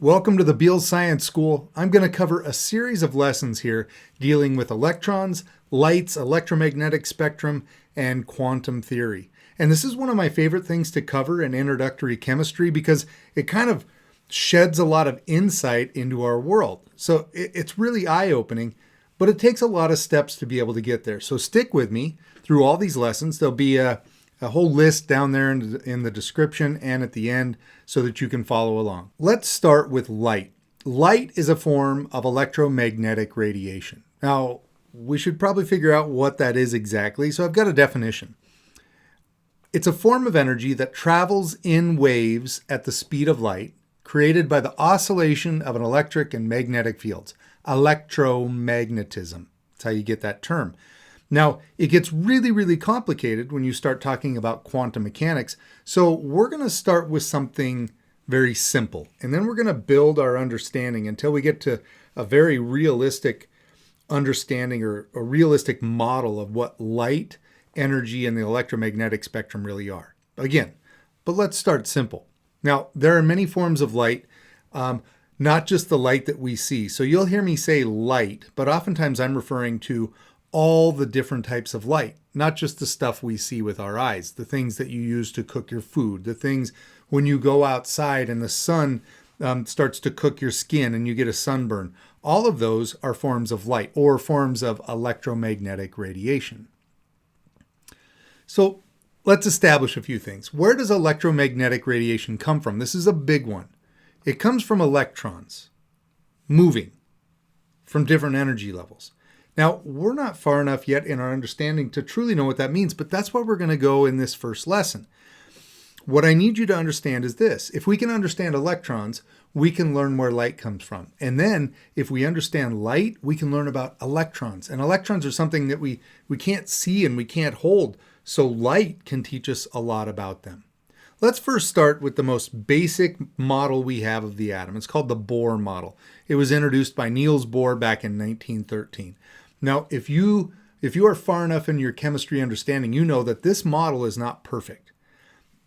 Welcome to the Beals Science School. I'm going to cover a series of lessons here dealing with electrons, lights, electromagnetic spectrum, and quantum theory. And this is one of my favorite things to cover in introductory chemistry because it kind of sheds a lot of insight into our world. So it's really eye-opening, but it takes a lot of steps to be able to get there. So stick with me through all these lessons. There'll be a whole list down there in the description and at the end so that you can follow along. Let's start with light. Light is a form of electromagnetic radiation. Now, we should probably figure out what that is exactly, so I've got a definition. It's a form of energy that travels in waves at the speed of light, created by the oscillation of an electric and magnetic fields. Electromagnetism. That's how you get that term. Now, it gets really, really complicated when you start talking about quantum mechanics. So we're going to start with something very simple, and then we're going to build our understanding until we get to a very realistic understanding or a realistic model of what light, energy, and the electromagnetic spectrum really are. Again, but let's start simple. Now, there are many forms of light, not just the light that we see. So you'll hear me say light, but oftentimes I'm referring to all the different types of light, not just the stuff we see with our eyes, the things that you use to cook your food, the things when you go outside and the sun starts to cook your skin and you get a sunburn. All of those are forms of light or forms of electromagnetic radiation. So let's establish a few things. Where does electromagnetic radiation come from? This is a big one. It comes from electrons moving from different energy levels. Now, we're not far enough yet in our understanding to truly know what that means, but that's where we're going to go in this first lesson. What I need you to understand is this. If we can understand electrons, we can learn where light comes from. And then if we understand light, we can learn about electrons. And electrons are something that we can't see and we can't hold. So light can teach us a lot about them. Let's first start with the most basic model we have of the atom. It's called the Bohr model. It was introduced by Niels Bohr back in 1913. Now, if you are far enough in your chemistry understanding, you know that this model is not perfect.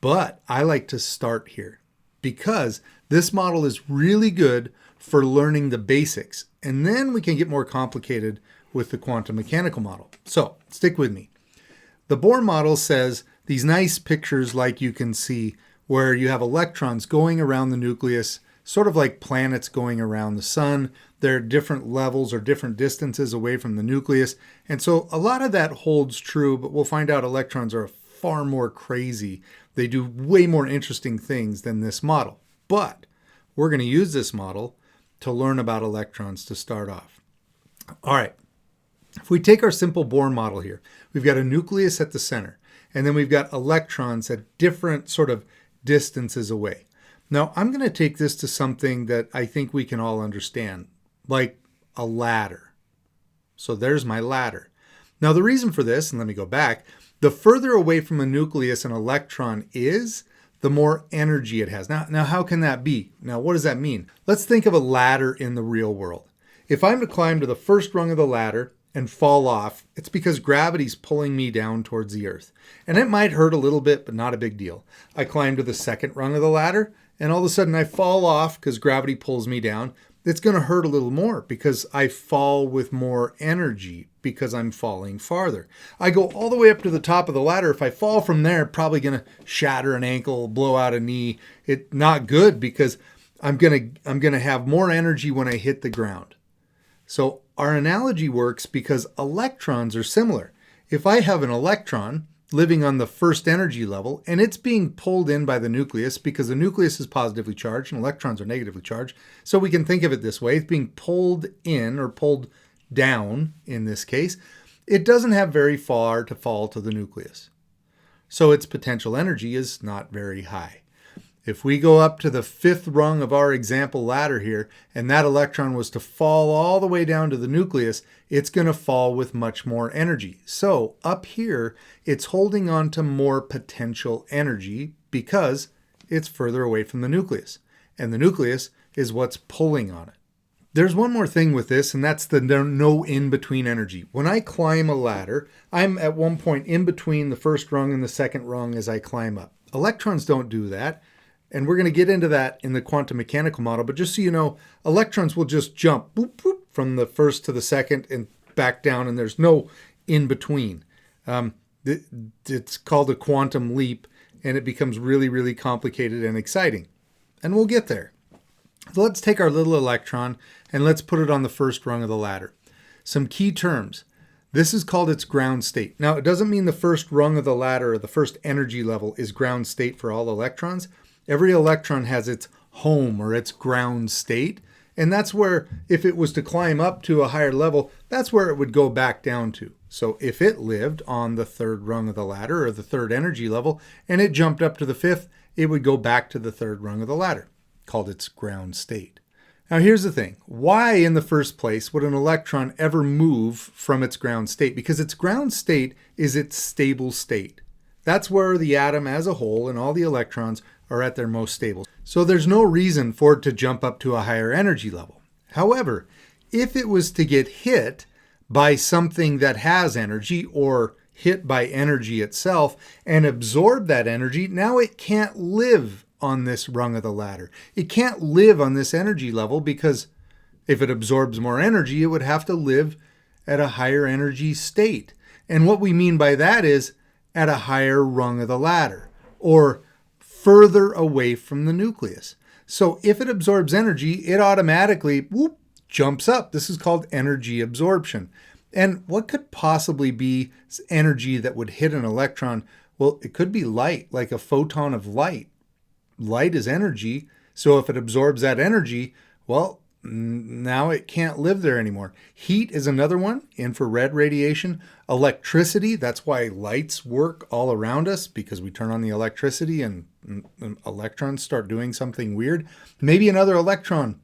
But I like to start here because this model is really good for learning the basics. And then we can get more complicated with the quantum mechanical model. So stick with me. The Bohr model says these nice pictures like you can see where you have electrons going around the nucleus, sort of like planets going around the sun. There are different levels or different distances away from the nucleus. And so a lot of that holds true, but we'll find out electrons are far more crazy. They do way more interesting things than this model. But we're going to use this model to learn about electrons to start off. All right. If we take our simple Bohr model here, we've got a nucleus at the center, and then we've got electrons at different sort of distances away. Now, I'm going to take this to something that I think we can all understand, like a ladder. So there's my ladder. Now, the reason for this, and let me go back, the further away from a nucleus an electron is, the more energy it has. Now, how can that be? Now, what does that mean? Let's think of a ladder in the real world. If I'm to climb to the first rung of the ladder and fall off, it's because gravity's pulling me down towards the earth. And it might hurt a little bit, but not a big deal. I climb to the second rung of the ladder, and all of a sudden I fall off because gravity pulls me down. It's going to hurt a little more because I fall with more energy because I'm falling farther. I go all the way up to the top of the ladder. If I fall from there, probably going to shatter an ankle, blow out a knee. It's not good because I'm going to have more energy when I hit the ground. So our analogy works because electrons are similar. If I have an electron living on the first energy level, and it's being pulled in by the nucleus because the nucleus is positively charged and electrons are negatively charged. So we can think of it this way. It's being pulled in or pulled down in this case. It doesn't have very far to fall to the nucleus. So its potential energy is not very high. If we go up to the fifth rung of our example ladder here, and that electron was to fall all the way down to the nucleus, it's going to fall with much more energy. So up here, it's holding on to more potential energy because it's further away from the nucleus. And the nucleus is what's pulling on it. There's one more thing with this, and that's the no in-between energy. When I climb a ladder, I'm at one point in between the first rung and the second rung as I climb up. Electrons don't do that. And we're going to get into that in the quantum mechanical model. But just so you know, electrons will just jump boop, boop, from the first to the second and back down, and there's no in between. It's called a quantum leap, and it becomes really, really complicated and exciting. And we'll get there. So let's take our little electron and let's put it on the first rung of the ladder. Some key terms. This is called its ground state. Now, it doesn't mean the first rung of the ladder or the first energy level is ground state for all electrons. Every electron has its home or its ground state. And that's where, if it was to climb up to a higher level, that's where it would go back down to. So if it lived on the third rung of the ladder or the third energy level, and it jumped up to the fifth, it would go back to the third rung of the ladder, called its ground state. Now here's the thing. Why in the first place would an electron ever move from its ground state? Because its ground state is its stable state. That's where the atom as a whole and all the electrons are at their most stable. So there's no reason for it to jump up to a higher energy level. However, if it was to get hit by something that has energy or hit by energy itself and absorb that energy, now it can't live on this rung of the ladder. It can't live on this energy level because if it absorbs more energy, it would have to live at a higher energy state. And what we mean by that is at a higher rung of the ladder or further away from the nucleus. So if it absorbs energy, it automatically jumps up. This is called energy absorption. And what could possibly be energy that would hit an electron? Well, it could be light, like a photon of light. Light is energy, so if it absorbs that energy, well, now it can't live there anymore. Heat is another one, infrared radiation. Electricity, that's why lights work all around us, because we turn on the electricity and electrons start doing something weird. Maybe another electron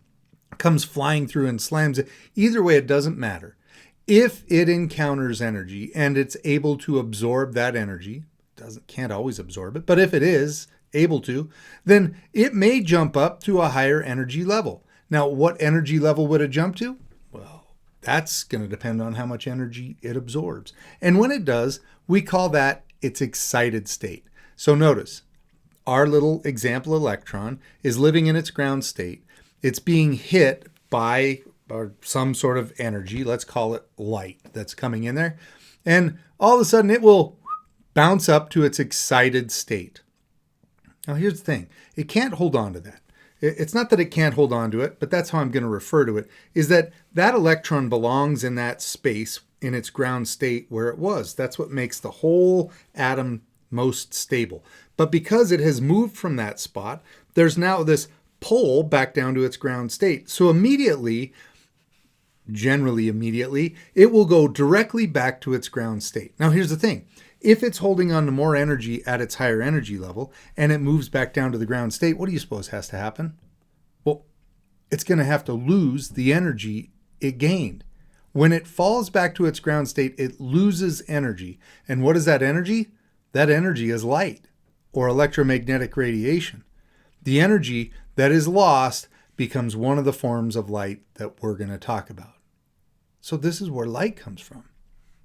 comes flying through and slams it. Either way, it doesn't matter. If it encounters energy and it's able to absorb that energy, can't always absorb it, but if it is able to, then it may jump up to a higher energy level. Now, what energy level would it jump to? Well, that's going to depend on how much energy it absorbs. And when it does, we call that its excited state. So notice, our little example electron is living in its ground state. It's being hit by some sort of energy, let's call it light, that's coming in there. And all of a sudden, it will bounce up to its excited state. Now, here's the thing. It can't hold on to that. It's not that it can't hold on to it, but that's how I'm going to refer to it, is that electron belongs in that space in its ground state where it was. That's what makes the whole atom most stable. But because it has moved from that spot, there's now this pull back down to its ground state. So generally immediately, it will go directly back to its ground state. Now, here's the thing. If it's holding on to more energy at its higher energy level and it moves back down to the ground state, what do you suppose has to happen? Well, it's going to have to lose the energy it gained. When it falls back to its ground state, it loses energy. And what is that energy? That energy is light or electromagnetic radiation. The energy that is lost becomes one of the forms of light that we're going to talk about. So this is where light comes from.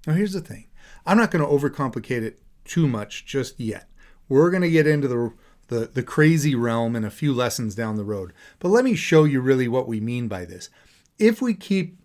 Now, here's the thing. I'm not going to overcomplicate it too much just yet. We're going to get into the crazy realm in a few lessons down the road. But let me show you really what we mean by this. If we keep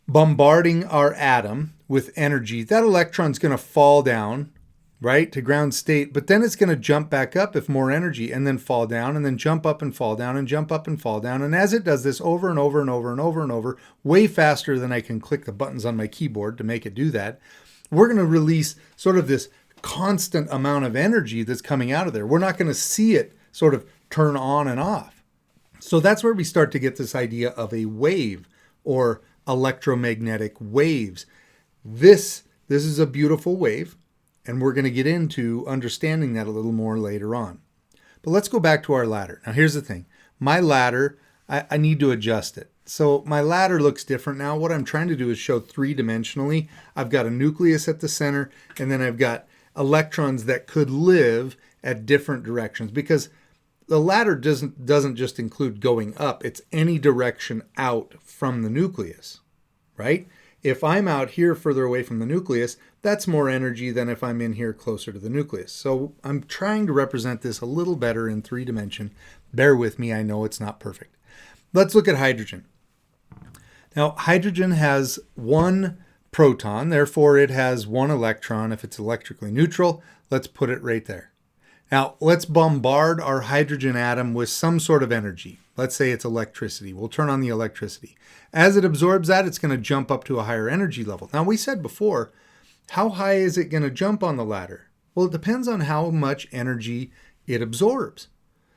bombarding our atom with energy, that electron's going to fall down, right, to ground state, but then it's going to jump back up if more energy and then fall down and then jump up and fall down and jump up and fall down. And as it does this over and over and over and over and over, way faster than I can click the buttons on my keyboard to make it do that, we're going to release sort of this constant amount of energy that's coming out of there. We're not going to see it sort of turn on and off. So that's where we start to get this idea of a wave or electromagnetic waves. This is a beautiful wave, and we're going to get into understanding that a little more later on. But let's go back to our ladder. Now, here's the thing. My ladder, I need to adjust it. So my ladder looks different now. What I'm trying to do is show three-dimensionally. I've got a nucleus at the center, and then I've got electrons that could live at different directions, because the ladder doesn't just include going up. It's any direction out from the nucleus, right? if I'm out here further away from the nucleus, that's more energy than if I'm in here closer to the nucleus. So I'm trying to represent this a little better in 3-dimension. Bear with me, I know it's not perfect. Let's look at hydrogen. Now, hydrogen has one proton, therefore it has one electron if it's electrically neutral. Let's put it right there. Now, let's bombard our hydrogen atom with some sort of energy. Let's say it's electricity. We'll turn on the electricity. As it absorbs that, it's going to jump up to a higher energy level. Now, we said before, how high is it going to jump on the ladder? Well, it depends on how much energy it absorbs.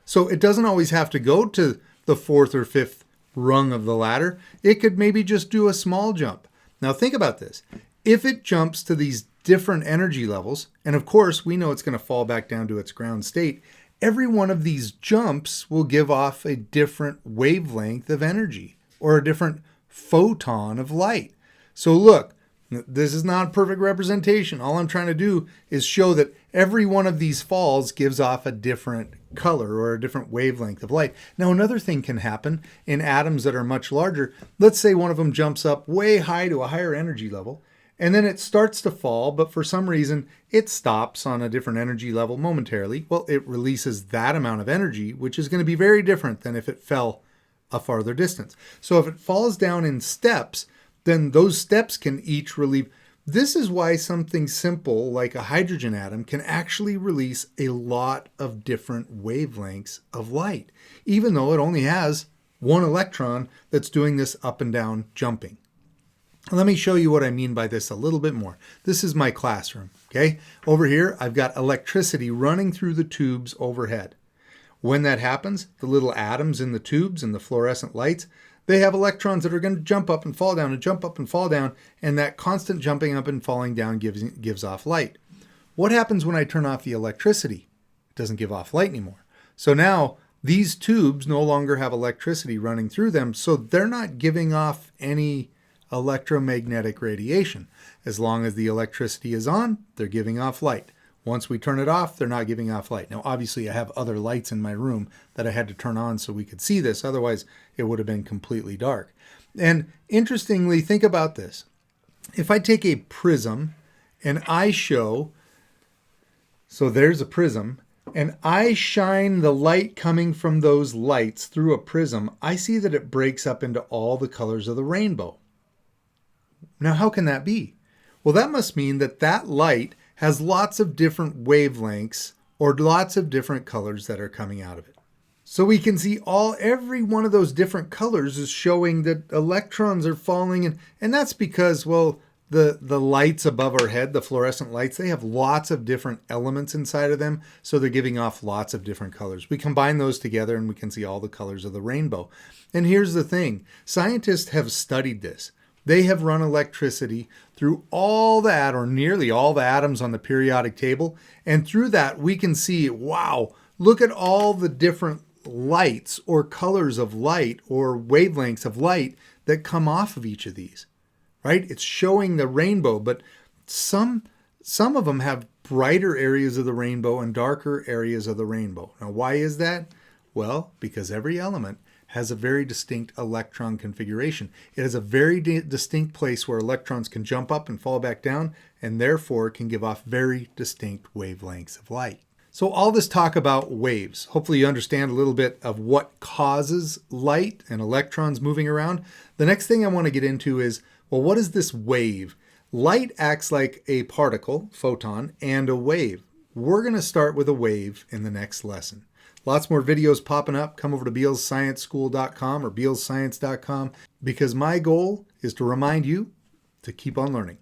So it doesn't always have to go to the 4th or 5th rung of the ladder. It could maybe just do a small jump. Now, think about this. If it jumps to these different energy levels, and of course, we know it's going to fall back down to its ground state, every one of these jumps will give off a different wavelength of energy or a different photon of light. So look, this is not a perfect representation. All I'm trying to do is show that every one of these falls gives off a different color or a different wavelength of light. Now, another thing can happen in atoms that are much larger. Let's say one of them jumps up way high to a higher energy level, and then it starts to fall, but for some reason it stops on a different energy level momentarily. Well, it releases that amount of energy, which is going to be very different than if it fell a farther distance. So if it falls down in steps, then those steps can each relieve. This is why something simple like a hydrogen atom can actually release a lot of different wavelengths of light, even though it only has one electron that's doing this up and down jumping. Let me show you what I mean by this a little bit more. This is my classroom, okay? Over here, I've got electricity running through the tubes overhead. When that happens, the little atoms in the tubes and the fluorescent lights, they have electrons that are going to jump up and fall down and jump up and fall down, and that constant jumping up and falling down gives off light. What happens when I turn off the electricity? It doesn't give off light anymore. So now these tubes no longer have electricity running through them, so they're not giving off any electromagnetic radiation. As long as the electricity is on, they're giving off light. Once we turn it off, they're not giving off light. Now, obviously, I have other lights in my room that I had to turn on so we could see this. Otherwise, it would have been completely dark. And interestingly, think about this. If I take a prism and I show, so there's a prism, and I shine the light coming from those lights through a prism, I see that it breaks up into all the colors of the rainbow. Now, how can that be? Well, that must mean that that light has lots of different wavelengths or lots of different colors that are coming out of it. So we can see every one of those different colors is showing that electrons are falling in, and that's because, well, the lights above our head, the fluorescent lights, they have lots of different elements inside of them, so they're giving off lots of different colors. We combine those together and we can see all the colors of the rainbow. And here's the thing, scientists have studied this. They have run electricity through all that, or nearly all the atoms on the periodic table. And through that, we can see, wow, look at all the different lights or colors of light or wavelengths of light that come off of each of these, right? It's showing the rainbow, but some of them have brighter areas of the rainbow and darker areas of the rainbow. Now, why is that? Well, because every element has a very distinct electron configuration. It has a very distinct place where electrons can jump up and fall back down, and therefore can give off very distinct wavelengths of light. So all this talk about waves, hopefully you understand a little bit of what causes light and electrons moving around. The next thing I want to get into is, well, what is this wave? Light acts like a particle, photon, and a wave. We're going to start with a wave in the next lesson. Lots more videos popping up. Come over to bealsscienceschool.com or bealsscience.com because my goal is to remind you to keep on learning.